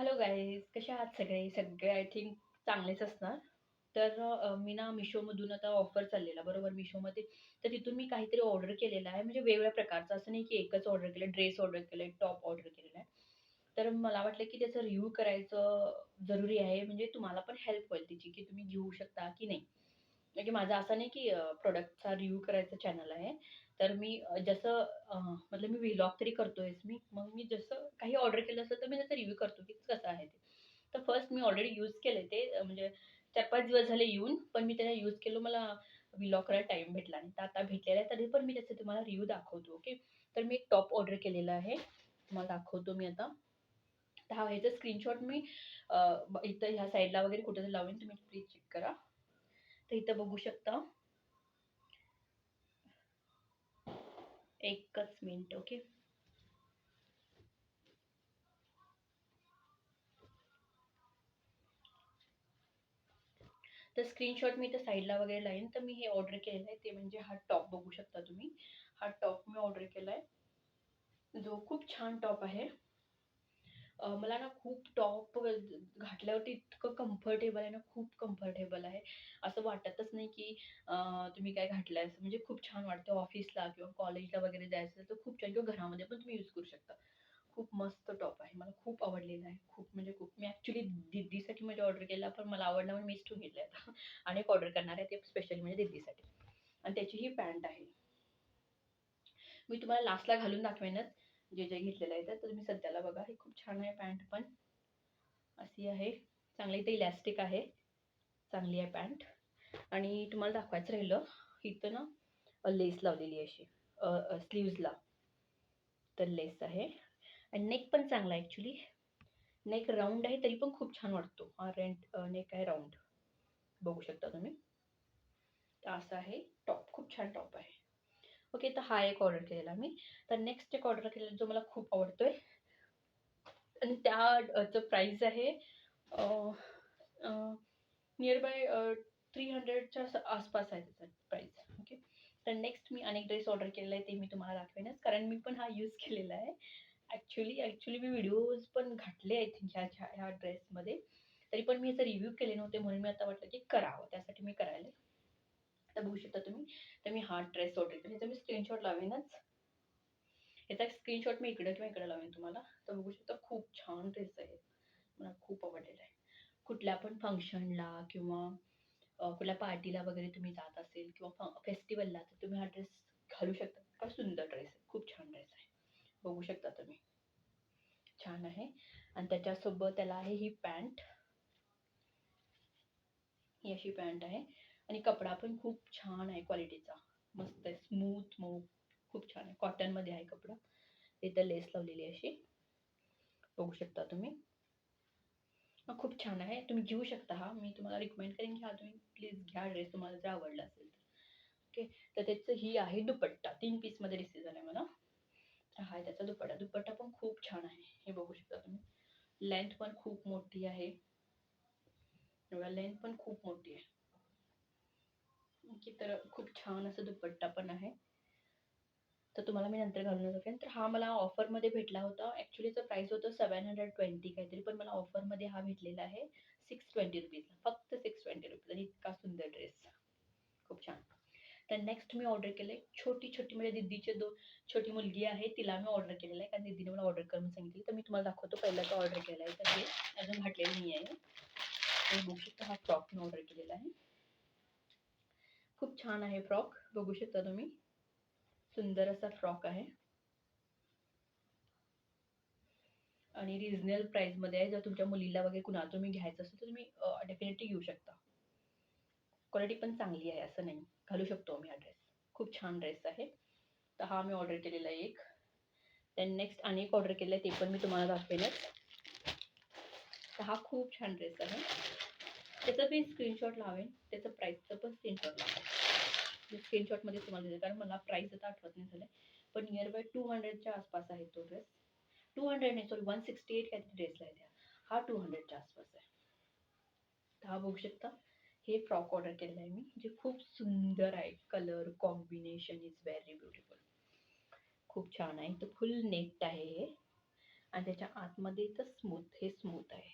Hello guys, कशा आहात सगळे? सगळे आय थिंक चांगलेच असणार. तर मी ना Mishoमधून आता ऑफर चाललेला बरोबर Mishoमध्ये. तर तिथून मी काहीतरी ऑर्डर केलेलं आहे, म्हणजे वेगवेगळ्या प्रकारचं. असं नाही की एकच ऑर्डर केलं, ड्रेस ऑर्डर केलंय, टॉप ऑर्डर केलेला आहे. तर मला वाटलं की त्याचा रिव्ह्यू करायचं जरुरी आहे, म्हणजे तुम्हाला पण हेल्प होईल तिची, की तुम्ही घेऊ शकता की नाही. म्हणजे माझं असं नाही की प्रॉडक्टचा रिव्ह्यू करायचं चॅनल आहे. तर मी जसं मतलब मी व्लॉग तरी करतोयच मी. मग मी जसं काही ऑर्डर केलं असेल, तर मी त्याचा रिव्ह्यू करतो की कसं आहे ते. तर फर्स्ट मी ऑलरेडी यूज केलंय ते म्हणजे 4-5 दिवस झाले येऊन, पण मी त्याला यूज केलं. मला व्लॉग करायला टाईम भेटला नाही. तर आता भेटलेला आहे, तरी पण मी त्याचा तुम्हाला रिव्ह्यू दाखवतो. ओके. तर मी एक टॉप ऑर्डर केलेला आहे. तुम्हाला दाखवतो मी आता. तर ह्याचा स्क्रीनशॉट मी इथं ह्या साईडला वगैरे कुठेतरी लावेन, तुम्ही प्लीज चेक करा. तर इथं बघू शकता. एकच मिनिट. ओके. तर स्क्रीनशॉट मी इथं साईडला वगैरे लावेन. तर मी हे ऑर्डर केलेलं आहे, ते म्हणजे हा टॉप बघू शकता तुम्ही. हा टॉप मी ऑर्डर केलाय, जो खूप छान टॉप आहे. मला ना खूप टॉप घातल्यावरती इतकं कम्फर्टेबल आहे ना, खूप कम्फर्टेबल आहे. असं वाटतच नाही की तुम्ही काय घातलंय असं. म्हणजे खूप छान वाटतं ऑफिसला किंवा कॉलेजला वगैरे जायचं असेल तर खूप छान, किंवा घरामध्ये पण तुम्ही यूज करू शकता. खूप मस्त टॉप आहे. मला खूप आवडलेला आहे. खूप म्हणजे खूप. मी ॲक्चुअली दीदीसाठी म्हणजे ऑर्डर केला, पण मला आवडला म्हणून मीच ठेवून घेतलाय आता. आणि एक ऑर्डर करणार आहे, ते स्पेशली म्हणजे दीदीसाठी. आणि त्याची ही पॅन्ट आहे. मी तुम्हाला लास्टला घालून दाखवेनच जे जे घेतलेलं आहे. तर तुम्ही सध्याला बघा. हे खूप छान आहे पॅन्ट पण. अशी आहे. चांगली इथे इलॅस्टिक आहे. चांगली आहे पॅन्ट. आणि तुम्हाला दाखवायचं राहिलं, इथं ना लेस लावलेली आहे अशी स्लीव्हजला. तर लेस आहे. आणि नेक पण चांगला आहे ॲक्चुअली. नेक राउंड आहे, तरी पण खूप छान वाटतो. हा नेक आहे राउंड. बघू शकता तुम्ही. तर असं आहे टॉप. खूप छान टॉप आहे. ओके. तर हा एक ऑर्डर केलेला मी. तर नेक्स्ट एक ऑर्डर केलेला जो मला खूप आवडतोय, आणि त्याचं प्राईस आहे नियर बाय 300च्या आसपास आहे त्याचा प्राईस. ओके. तर नेक्स्ट मी अनेक ड्रेस ऑर्डर केलेला आहे, ते मी तुम्हाला दाखवेनच, कारण मी पण हा यूज केलेला आहे. ॲक्चुअली मी व्हिडिओज पण घातले आय थिंक ह्या ड्रेसमध्ये. तरी पण मी याचा रिव्ह्यू केले नव्हते, म्हणून मी आता वाटलं की करावं. त्यासाठी मी करायला. आता बघू शकता तुम्ही. तर मी हा ड्रेस ऑर्डर केला. ह्याचा मी स्क्रीनशॉट लावेनच. याचा स्क्रीनशॉट मी इकडं किंवा इकडं लावेन तुम्हाला. तर बघू शकता खूप छान ड्रेस आहे. मला खूप आवडलेला आहे. कुठल्या पण फंक्शनला किंवा कुठल्या पार्टीला वगैरे तुम्ही जात असेल किंवा फेस्टिवलला, तर तुम्ही हा ड्रेस घालू शकता. इतका सुंदर ड्रेस आहे. खूप छान ड्रेस आहे. बघू शकता तुम्ही. छान आहे. आणि त्याच्यासोबत त्याला आहे ही पॅन्ट. ही अशी पॅन्ट आहे. आणि कपडा पण खूप छान आहे क्वालिटीचा. मस्त आहे. स्मूथ मऊ. खूप छान आहे. कॉटनमध्ये आहे कपडा. इथं लेस लावलेली आहे अशी. बघू शकता तुम्ही. खूप छान आहे. तुम्ही घेऊ शकता हा. मी तुम्हाला रिकमेंड करेन की हा तुम्ही प्लीज घ्या ड्रेस, तुम्हाला जर आवडला असेल तर. ओके. तर त्याचं ही आहे दुपट्टा. 3 पीसमध्ये रिसीव्ह झालाय मला. हा आहे त्याचा दुपट्टा. दुपट्टा पण खूप छान आहे. हे बघू शकता तुम्ही. लेंथ पण खूप मोठी आहे. बघा लेंथ पण खूप मोठी आहे. ओके. तर खूप छान असं दुपट्टा पण आहे. तर तुम्हाला मी नंतर घालून दाखवेन. तर हा मला ऑफरमध्ये भेटला होता. ॲक्चुअली याचं प्राईस होतं 720 काहीतरी, पण मला ऑफरमध्ये हा भेटलेला आहे 620 रुपीजला. फक्त 620 रुपीज. आणि इतका सुंदर ड्रेस. खूप छान. तर नेक्स्ट मी ऑर्डर केलंय छोटी-छोटी, म्हणजे दीदीची छोटी मुलगी आहे, तिला मी ऑर्डर केलेलं आहे. कारण दीदीने मला ऑर्डर करून सांगितली. तर मी तुम्हाला दाखवतो. पहिला तो ऑर्डर केला आहे. तर हे अजून घातलेलं नाही आहे. आणि बघू शकता हा फ्रॉक मी ऑर्डर केलेला आहे. खूप छान आहे फ्रॉक. बघू शकता तुम्ही. सुंदर असा फ्रॉक आहे. आणि रिजनेबल प्राईसमध्ये आहे. जर तुमच्या मुलीला वगैरे कुणाला तुम्ही घ्यायचं असेल, तर तुम्ही डेफिनेटली घेऊ शकता. क्वालिटी पण चांगली आहे, असं नाही. घालू शकतो आम्ही हा ड्रेस. खूप छान ड्रेस आहे. तर हा मी ऑर्डर केलेला आहे एक. देन नेक्स्ट आणि एक ऑर्डर केलं आहे, ते पण मी तुम्हाला दाखवेनच. तर हा खूप छान ड्रेस आहे. त्याचं मी स्क्रीनशॉट लावेन. त्याचं प्राईसचं पण स्क्रीनशॉट लावेन. मी स्क्रीनशॉटमध्ये तुम्हाला देते, कारण मला प्राईस आता आठवत नाही झालं. पण नियर बाय 200च्या आसपास आहे तो ड्रेस. 200 नाही, सॉरी 168 काहीतरी ड्रेसला आहे त्या. हा 200च्या आसपास आहे. तर हा बघू शकता. हे फ्रॉक ऑर्डर केलेलं आहे मी, जे खूप सुंदर आहे. Colour combination is very beautiful. खूप छान आहे. तर फुल नेट आहे हे. आणि त्याच्या आतमध्ये तर हे स्मूथ आहे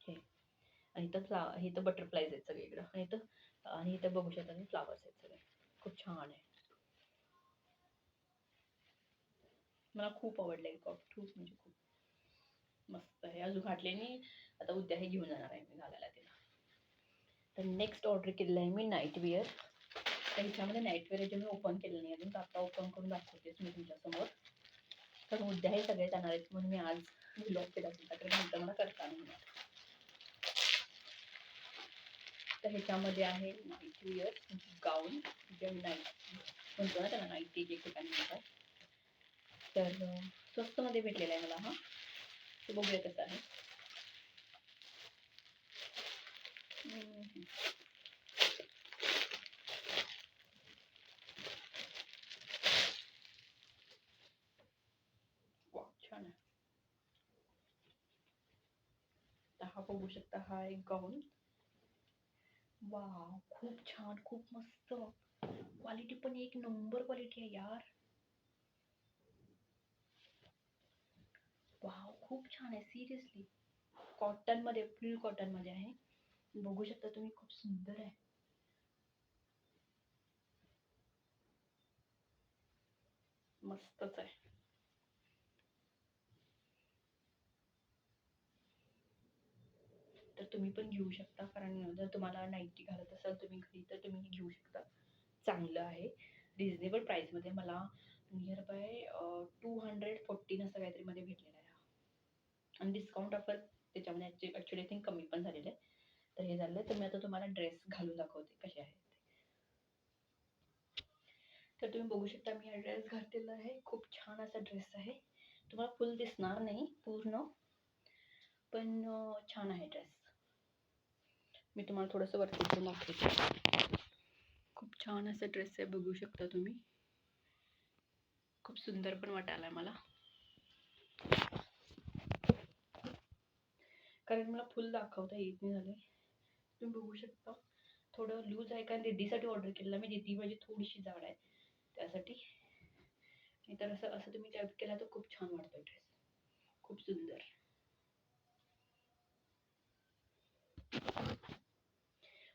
हे. आणि हे तर बटरफ्लाईज आहेत सगळीकडं. आणि इथं बघू शकता तुम्ही फ्लावर्स आहेत सगळे. खूप छान आहे. मला खूप आवडलं हे टॉप. खूप म्हणजे खूप मस्त आहे. अजून घातले नाही. आता उद्या हे घेऊन जाणार आहे मी घालायला तिला. तर नेक्स्ट ऑर्डर केलेलं आहे मी नाईट विअर. तर ह्याच्यामध्ये नाईट वेअर जे मी ओपन केलं नाही अजून, तर आता ओपन करून दाखवतेच मी तुमच्यासमोर. तर उद्या हे सगळे जाणार आहेत म्हणून मी आज व्लॉग केला होता, कारण नंतर मला करता नाही येणार. तर ह्याच्यामध्ये आहे नाईट विअर गाऊन, जे नाईट म्हणतो ना त्याला, नाईटी जे ठिकाणी म्हणतात. तर स्वस्तमध्ये भेटलेला आहे मला हा. तर बघूया कसं आहे. वा छान आहे. तर हा बघू शकता, हा एक गाऊन. वाव खूप छान, खूप मस्त. क्वालिटी पण एक नंबर क्वालिटी आहे यार. वाव खूप छान आहे सिरियसली. कॉटन मध्ये, फुल कॉटन मध्ये आहे. बघू शकता तुम्ही, खूप सुंदर आहे. मस्तच आहे. तर तुम्ही पण घेऊ शकता, कारण जर तुम्हाला नाईटी घालत असाल तुम्ही घरी, तर तुम्ही घेऊ शकता. चांगलं आहे. रिजनेबल प्राइस मध्ये मला नियर बाय 214 असं काहीतरी मध्ये भेटलेलं आहे. आणि डिस्काउंट ऑफर त्याच्यामध्ये ॲक्च्युली आय थिंक कमी पण झालेलं आहे. तर हे झालं. तर मी आता तुम्हाला ड्रेस घालून दाखवते कसे आहेत. तर तुम्ही बघू शकता मी हा ड्रेस घातलेला आहे. खूप छान असा ड्रेस आहे. तुम्हाला फुल दिसणार नाही पूर्ण, पण छान आहे ड्रेस. मी तुम्हाला थोडंसं वरती करून दाखवते. खूप छान असा ड्रेस आहे, बघू शकता तुम्ही. खूप सुंदर पण वाटायला मला, कारण मला फुल दाखवता येत नाही झालंय. तुम्ही बघू शकता थोडं लूज आहे, कारण दीदीसाठी ऑर्डर केलेला मी. दीदी माझी थोडीशी जाड आहे त्यासाठी. नाही तर असं असं तुम्ही टाईप केला तर खूप छान वाटतो ड्रेस. खूप सुंदर.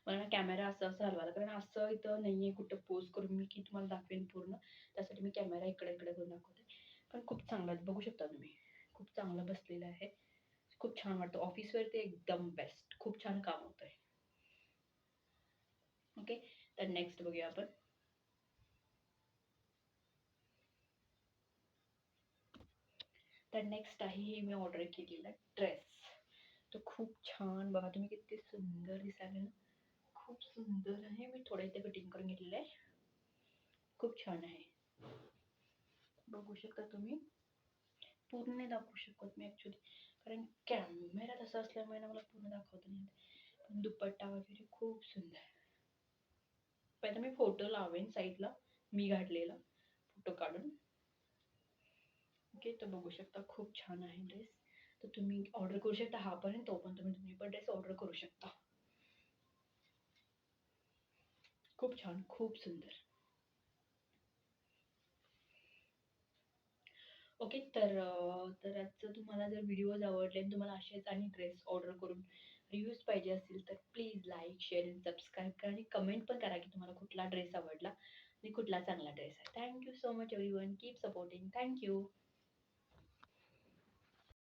मला ना कॅमेरा असं असं हलवायला, कारण असं इथं नाहीये कुठं पोज करून मी की तुम्हाला दाखवेन पूर्ण. त्यासाठी मी कॅमेरा इकडे इकडे करून दाखवते. पण खूप चांगला आहे, बघू शकता तुम्ही. खूप चांगलं बसलेलं आहे. खूप छान वाटतं. ऑफिसवर ते एकदम बेस्ट. खूप छान काम होतंय. ओके. तर नेक्स्ट बघूया आपण. तर नेक्स्ट आहे हे मी ऑर्डर केलेला ड्रेस. तो खूप छान, बघा तुम्ही किती सुंदर दिसायला ना. खूप सुंदर आहे. मी थोडं इथे कटिंग करून घेतलेलं आहे. खूप छान आहे. बघू शकता तुम्ही. पूर्ण नाही दाखवू शकत मी ॲक्च्युली, कारण कॅमेरा तसा असल्यामुळे ना मला पूर्ण दाखवता नाही येत. पण दुपट्टा वगैरे खूप सुंदर. पहिला मी फोटो लावेन साईडला मी घातलेला फोटो काढून. ओके. तर बघू शकता खूप छान आहे ड्रेस. तर तुम्ही ऑर्डर करू शकता. हा पण आहे, तो पण. तुम्ही पण ड्रेस ऑर्डर करू शकता. खूप छान, खूप सुंदर. ओके. तर आजचं तुम्हाला जर व्हिडिओज आवडले आणि तुम्हाला असेच आणि ड्रेस ऑर्डर करून रिव्ह्यूज पाहिजे असतील, तर प्लीज लाईक, शेअर आणि सबस्क्राईब करा. आणि कमेंट पण करा की तुम्हाला कुठला ड्रेस आवडला आणि कुठला चांगला ड्रेस आहे. Thank you so much everyone. Keep supporting. Thank you.